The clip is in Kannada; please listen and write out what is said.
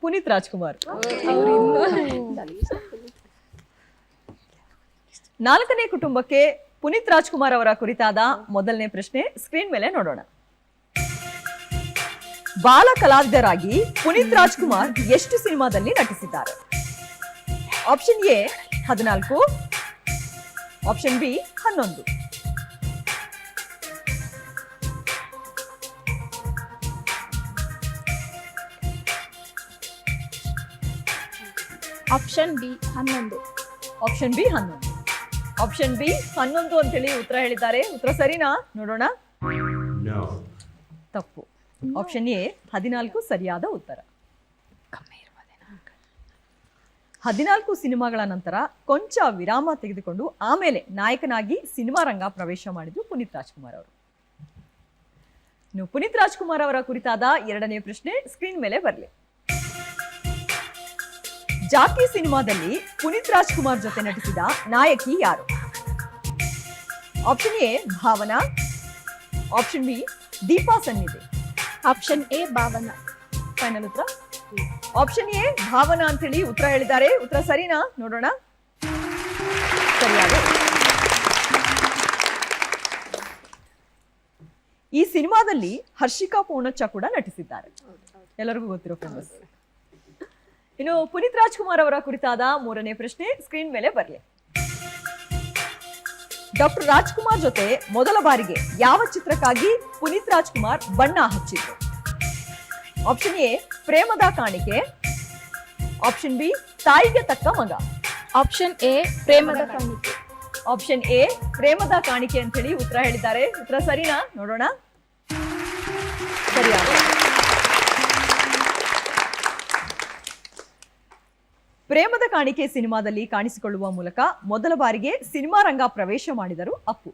ಪುನೀತ್ ರಾಜ್ಕುಮಾರ್. ನಾಲ್ಕನೇ ಕುಟುಂಬಕ್ಕೆ ಪುನೀತ್ ರಾಜ್ಕುಮಾರ್ ಅವರ ಕುರಿತಾದ ಮೊದಲನೇ ಪ್ರಶ್ನೆ ಸ್ಕ್ರೀನ್ ಮೇಲೆ ನೋಡೋಣ. ಬಾಲ ಕಲಾವಿದರಾಗಿ ಪುನೀತ್ ರಾಜ್ಕುಮಾರ್ ಎಷ್ಟು ಸಿನಿಮಾದಲ್ಲಿ ನಟಿಸಿದ್ದಾರೆ? Option A 14, option B 11. Option B 11. Option B 11. Option B 11 ಅಂತೇಳಿ ಉತ್ತರ ಹೇಳಿದ್ದಾರೆ. ಉತ್ತರ ಸರಿನಾ? ನೋಡೋಣ. ತಪ್ಪು. ಆಪ್ಷನ್ ಎ 14 ಸರಿಯಾದ ಉತ್ತರ. 14 ಸಿನಿಮಾಗಳ ನಂತರ ಕೊಂಚ ವಿರಾಮ ತೆಗೆದುಕೊಂಡು ಆಮೇಲೆ ನಾಯಕನಾಗಿ ಸಿನಿಮಾ ರಂಗ ಪ್ರವೇಶ ಮಾಡಿದ್ರು ಪುನೀತ್ ರಾಜ್ಕುಮಾರ್ ಅವರು. ಇನ್ನು ಪುನೀತ್ ರಾಜ್ಕುಮಾರ್ ಅವರ ಕುರಿತಾದ ಎರಡನೇ ಪ್ರಶ್ನೆ ಸ್ಕ್ರೀನ್ ಮೇಲೆ ಬರಲಿ. ಜಾಕಿ ಸಿನಿಮಾದಲ್ಲಿ ಪುನೀತ್ ರಾಜ್ಕುಮಾರ್ ಜೊತೆ ನಟಿಸಿದ ನಾಯಕಿ ಯಾರು? Option A Bhavana, option B Deepa Sannidhi. Option A Bhavana. Final ಉತ್ತರ? ಆಪ್ಷನ್ ಎ ಭಾವನಾ ಅಂತ ಹೇಳಿ ಉತ್ತರ ಹೇಳಿದ್ದಾರೆ. ಉತ್ತರ ಸರಿನಾ? ನೋಡೋಣ. ಸರಿಯಾದ. ಈ ಸಿನಿಮಾದಲ್ಲಿ ಹರ್ಷಿಕಾ ಪೂರ್ಣಚ್ಚ ಕೂಡ ನಟಿಸಿದ್ದಾರೆ, ಎಲ್ಲರಿಗೂ ಗೊತ್ತಿರೋ ಫೇಮಸ್. ಇನ್ನು ಪುನೀತ್ ರಾಜ್ಕುಮಾರ್ ಅವರ ಕುರಿತಾದ ಮೂರನೇ ಪ್ರಶ್ನೆ ಸ್ಕ್ರೀನ್ ಮೇಲೆ ಬರಲಿ. ಡಾಕ್ಟರ್ ರಾಜ್ಕುಮಾರ್ ಜೊತೆ ಮೊದಲ ಬಾರಿಗೆ ಯಾವ ಚಿತ್ರಕ್ಕಾಗಿ ಪುನೀತ್ ರಾಜ್ಕುಮಾರ್ ಬಣ್ಣ ಹಚ್ಚಿದ್ರು? ಆಪ್ಷನ್ ಎ ಪ್ರೇಮದ ಕಾಣಿಕೆ, ಆಪ್ಷನ್ ಬಿ ತಾಯಿಗೆ ತಕ್ಕ ಮಗ. ಆಪ್ಷನ್ ಎ ಪ್ರೇಮದ ಕಾಣಿಕೆ. ಆಪ್ಷನ್ ಎ ಪ್ರೇಮದ ಕಾಣಿಕೆ ಅಂತ ಹೇಳಿ ಉತ್ತರ ಹೇಳಿದ್ದಾರೆ. ಉತ್ತರ ಸರಿನಾ? ನೋಡೋಣ. ಸರಿಯಾದ. ಪ್ರೇಮದ ಕಾಣಿಕೆ ಸಿನಿಮಾದಲ್ಲಿ ಕಾಣಿಸಿಕೊಳ್ಳುವ ಮೂಲಕ ಮೊದಲ ಬಾರಿಗೆ ಸಿನಿಮಾ ರಂಗ ಪ್ರವೇಶ ಮಾಡಿದರು ಅಪ್ಪು.